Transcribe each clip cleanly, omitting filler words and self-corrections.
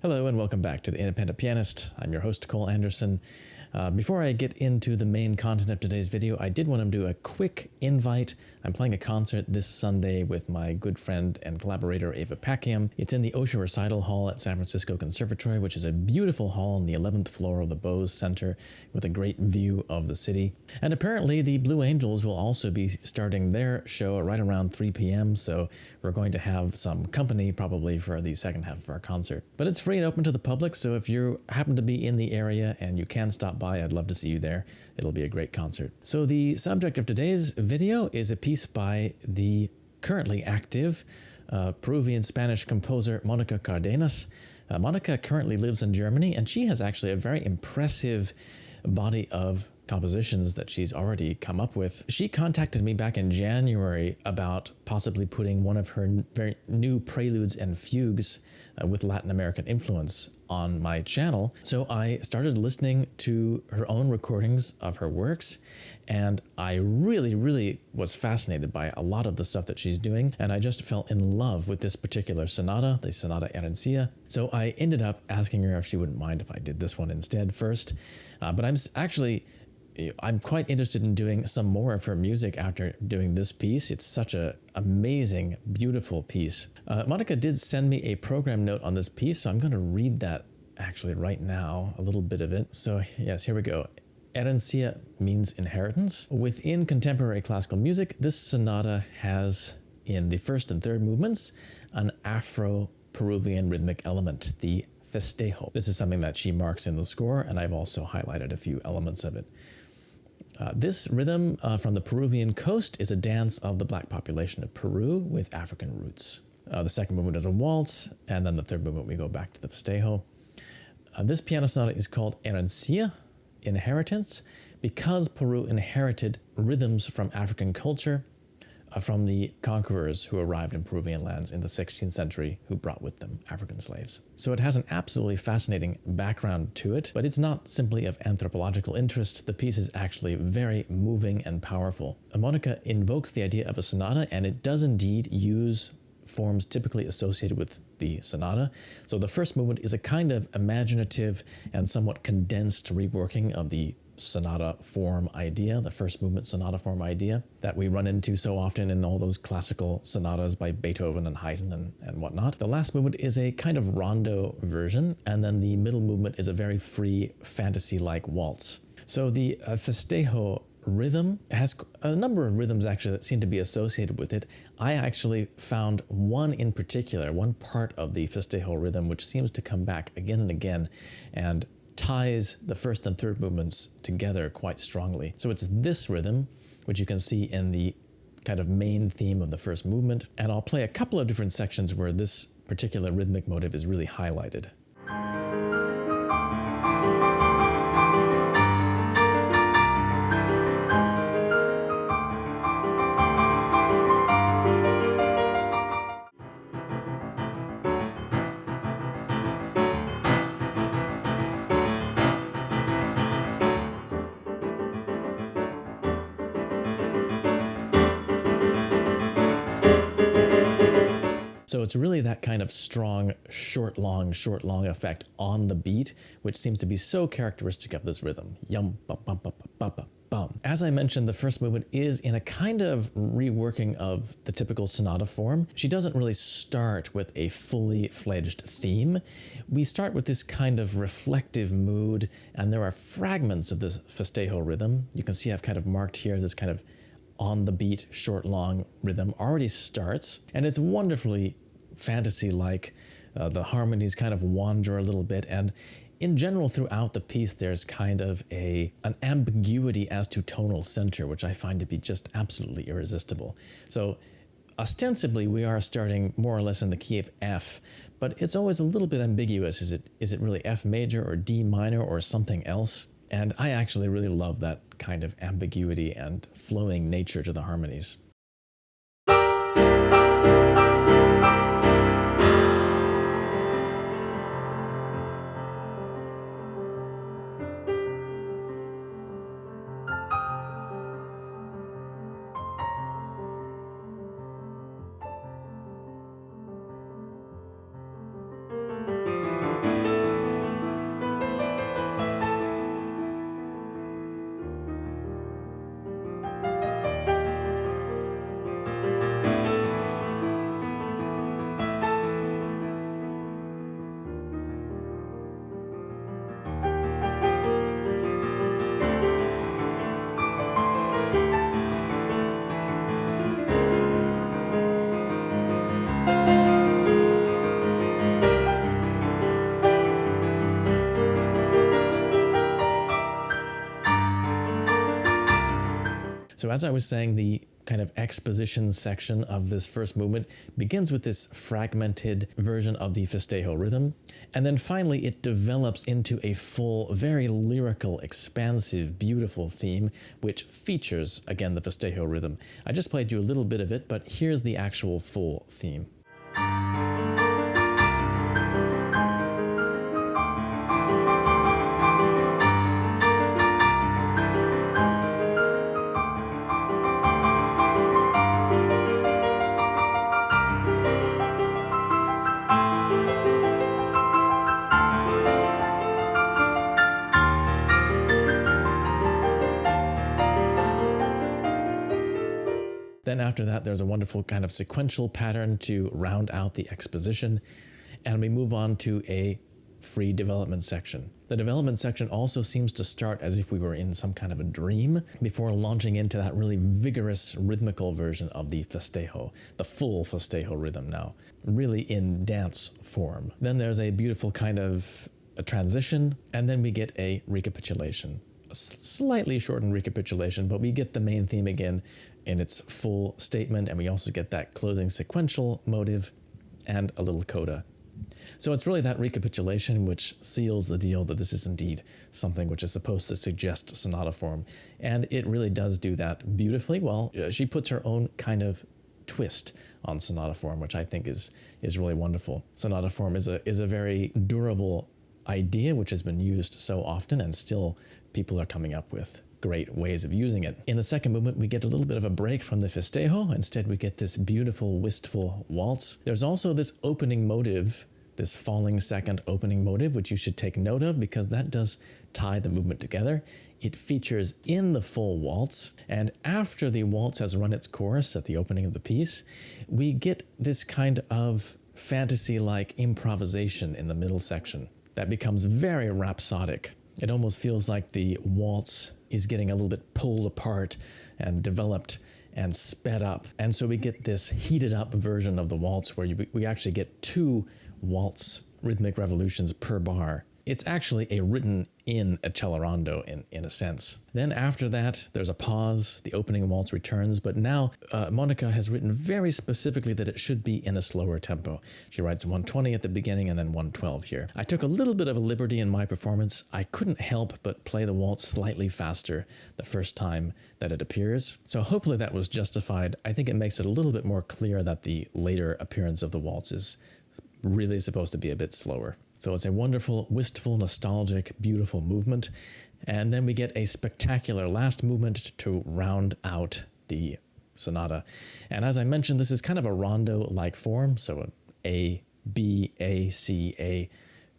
Hello and welcome back to The Independent Pianist. I'm your host, Cole Anderson. Before I get into the main content of today's video, I did want to do a quick invite. I'm playing a concert this Sunday with my good friend and collaborator Ava Packiam. It's in the Osher Recital Hall at San Francisco Conservatory, which is a beautiful hall on the 11th floor of the Bose Center with a great view of the city. And apparently the Blue Angels will also be starting their show right around 3 p.m., so we're going to have some company probably for the second half of our concert. But it's free and open to the public, so if you happen to be in the area and you can stop by, I'd love to see you there. It'll be a great concert. So the subject of today's video is a piece by the currently active Peruvian-Spanish composer Mónica Cárdenas. Mónica currently lives in Germany, and she has actually a very impressive body of compositions that she's already come up with. She contacted me back in January about possibly putting one of her very new preludes and fugues with Latin American influence on my channel. So I started listening to her own recordings of her works, and I really was fascinated by a lot of the stuff that she's doing, and I just fell in love with this particular sonata, the Sonata Herencia. So I ended up asking her if she wouldn't mind if I did this one instead first. But I'm quite interested in doing some more of her music after doing this piece. It's such an amazing, beautiful piece. Mónica did send me a program note on this piece, so I'm going to read that actually right now, a little bit of it. So yes, here we go. Herencia means inheritance. Within contemporary classical music, this sonata has, in the first and third movements, an Afro-Peruvian rhythmic element, the festejo. This is something that she marks in the score, and I've also highlighted a few elements of it. This rhythm from the Peruvian coast is a dance of the black population of Peru with African roots. The second movement is a waltz, and then the third movement we go back to the festejo. This piano sonata is called Herencia, inheritance, because Peru inherited rhythms from African culture from the conquerors who arrived in Peruvian lands in the 16th century, who brought with them African slaves. So it has an absolutely fascinating background to it, but it's not simply of anthropological interest. The piece is actually very moving and powerful. Mónica invokes the idea of a sonata, and it does indeed use forms typically associated with the sonata. So the first movement is a kind of imaginative and somewhat condensed reworking of the sonata form idea, the first movement sonata form idea that we run into so often in all those classical sonatas by Beethoven and Haydn and whatnot. The last movement is a kind of rondo version, and then the middle movement is a very free fantasy-like waltz. So the festejo rhythm has a number of rhythms actually that seem to be associated with it. I actually found one in particular, one part of the festejo rhythm, which seems to come back again and again and ties the first and third movements together quite strongly. So it's this rhythm, which you can see in the kind of main theme of the first movement, and I'll play a couple of different sections where this particular rhythmic motive is really highlighted. So it's really that kind of strong, short, long effect on the beat, which seems to be so characteristic of this rhythm. Yum, bum, bum, bum, bum, bum, bum. As I mentioned, the first movement is in a kind of reworking of the typical sonata form. She doesn't really start with a fully fledged theme. We start with this kind of reflective mood, and there are fragments of this festejo rhythm. You can see I've kind of marked here this kind of on the beat, short, long rhythm already starts, and it's wonderfully fantasy-like. The harmonies kind of wander a little bit, and in general throughout the piece there's kind of an ambiguity as to tonal center, which I find to be just absolutely irresistible. So ostensibly we are starting more or less in the key of F, but it's always a little bit ambiguous. Is it really F major or D minor or something else? And I actually really love that kind of ambiguity and flowing nature to the harmonies. So as I was saying, the kind of exposition section of this first movement begins with this fragmented version of the festejo rhythm, and then finally it develops into a full, very lyrical, expansive, beautiful theme, which features, again, the festejo rhythm. I just played you a little bit of it, but here's the actual full theme. Then after that, there's a wonderful kind of sequential pattern to round out the exposition, and we move on to a free development section. The development section also seems to start as if we were in some kind of a dream before launching into that really vigorous rhythmical version of the festejo, the full festejo rhythm now, really in dance form. Then there's a beautiful kind of a transition, and then we get a recapitulation. A slightly shortened recapitulation, but we get the main theme again in its full statement, and we also get that closing sequential motive and a little coda. So it's really that recapitulation which seals the deal that this is indeed something which is supposed to suggest sonata form, and it really does do that beautifully. Well, she puts her own kind of twist on sonata form, which I think is really wonderful. Sonata form is a very durable idea which has been used so often, and still people are coming up with great ways of using it. In the second movement, we get a little bit of a break from the festejo. Instead, we get this beautiful, wistful waltz. There's also this opening motive, this falling second opening motive, which you should take note of because that does tie the movement together. It features in the full waltz, and after the waltz has run its course at the opening of the piece, we get this kind of fantasy-like improvisation in the middle section that becomes very rhapsodic. It almost feels like the waltz is getting a little bit pulled apart and developed and sped up. And so we get this heated up version of the waltz where we actually get 2 waltz rhythmic revolutions per bar. It's actually a written in accelerando in a sense. Then after that, there's a pause, the opening waltz returns, but now Mónica has written very specifically that it should be in a slower tempo. She writes 120 at the beginning and then 112 here. I took a little bit of a liberty in my performance. I couldn't help but play the waltz slightly faster the first time that it appears. So hopefully that was justified. I think it makes it a little bit more clear that the later appearance of the waltz is really supposed to be a bit slower. So it's a wonderful, wistful, nostalgic, beautiful movement. And then we get a spectacular last movement to round out the sonata. And as I mentioned, this is kind of a rondo-like form, so an A, B, A, C, A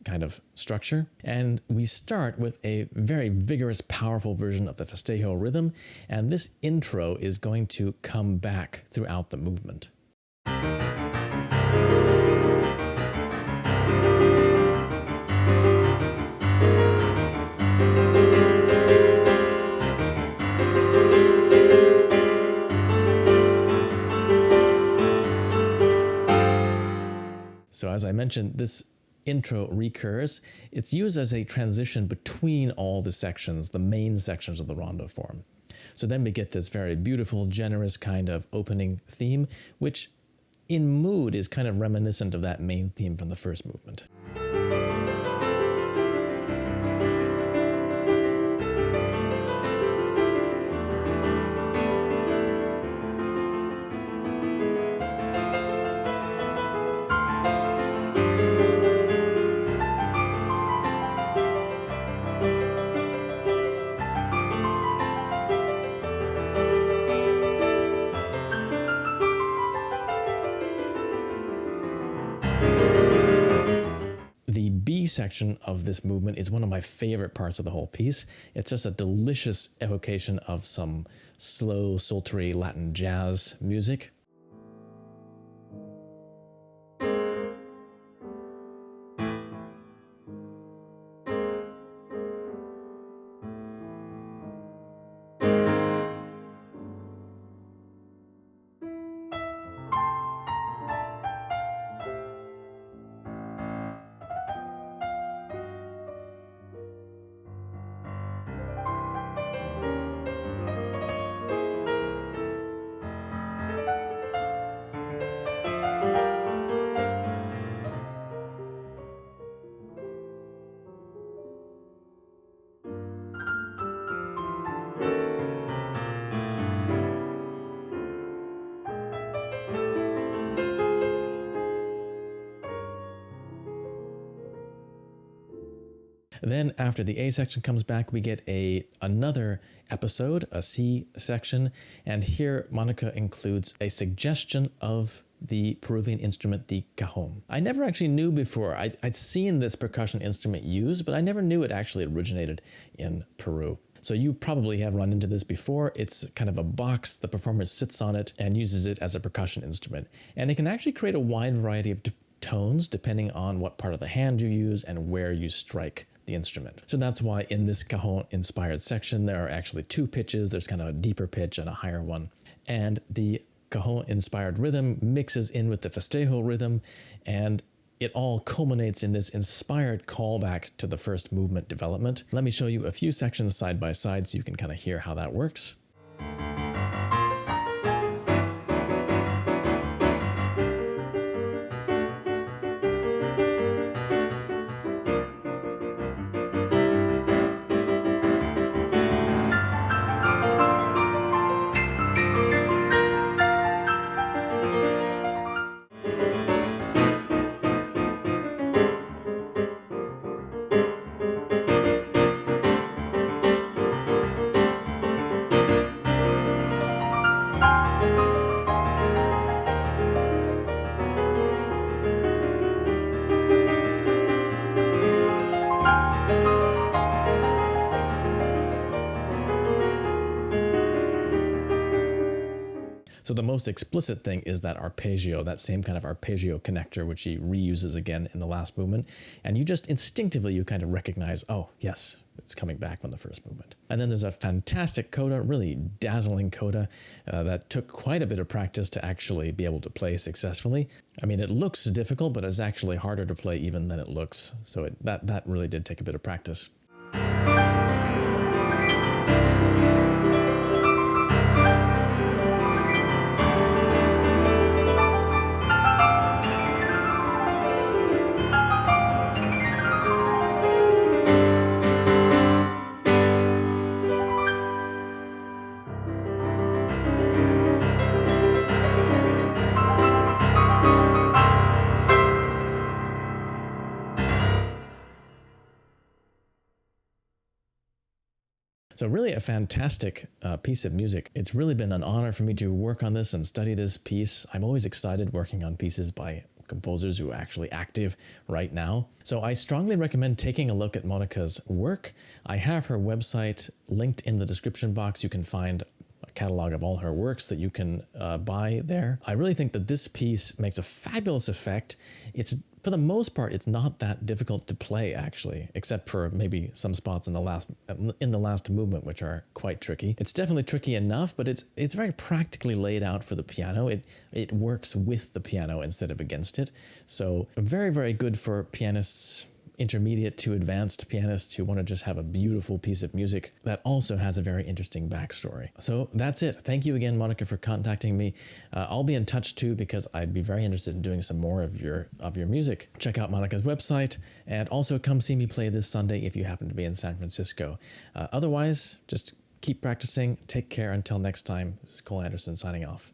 kind of structure. And we start with a very vigorous, powerful version of the festejo rhythm, and this intro is going to come back throughout the movement. So as I mentioned, this intro recurs. It's used as a transition between all the sections, the main sections of the rondo form. So then we get this very beautiful, generous kind of opening theme, which in mood is kind of reminiscent of that main theme from the first movement. The B section of this movement is one of my favorite parts of the whole piece. It's just a delicious evocation of some slow, sultry Latin jazz music. Then after the A section comes back, we get another episode, a C section, and here Mónica includes a suggestion of the Peruvian instrument, the cajon. I never actually knew before. I'd seen this percussion instrument used, but I never knew it actually originated in Peru. So you probably have run into this before. It's kind of a box. The performer sits on it and uses it as a percussion instrument. And it can actually create a wide variety of tones depending on what part of the hand you use and where you strike the instrument. So that's why in this cajon-inspired section, there are actually two pitches. There's kind of a deeper pitch and a higher one. And the cajon-inspired rhythm mixes in with the festejo rhythm, and it all culminates in this inspired callback to the first movement development. Let me show you a few sections side by side so you can kind of hear how that works. So the most explicit thing is that arpeggio, that same kind of arpeggio connector, which he reuses again in the last movement. And you just instinctively, you kind of recognize, oh, yes, it's coming back from the first movement. And then there's a fantastic coda, really dazzling coda that took quite a bit of practice to actually be able to play successfully. I mean, it looks difficult, but it's actually harder to play even than it looks. So that really did take a bit of practice. So really a fantastic piece of music. It's really been an honor for me to work on this and study this piece. I'm always excited working on pieces by composers who are actually active right now. So I strongly recommend taking a look at Mónica's work. I have her website linked in the description box. You can find a catalog of all her works that you can buy there. I really think that this piece makes a fabulous effect. For the most part, it's not that difficult to play, actually, except for maybe some spots in the last movement, which are quite tricky. It's definitely tricky enough, but it's very practically laid out for the piano. It works with the piano instead of against it. So very, very good for pianists, intermediate to advanced pianists who want to just have a beautiful piece of music that also has a very interesting backstory. So that's it. Thank you again, Mónica, for contacting me. I'll be in touch too because I'd be very interested in doing some more of your music. Check out Mónica's website and also come see me play this Sunday if you happen to be in San Francisco. Otherwise, just keep practicing. Take care until next time. This is Cole Anderson signing off.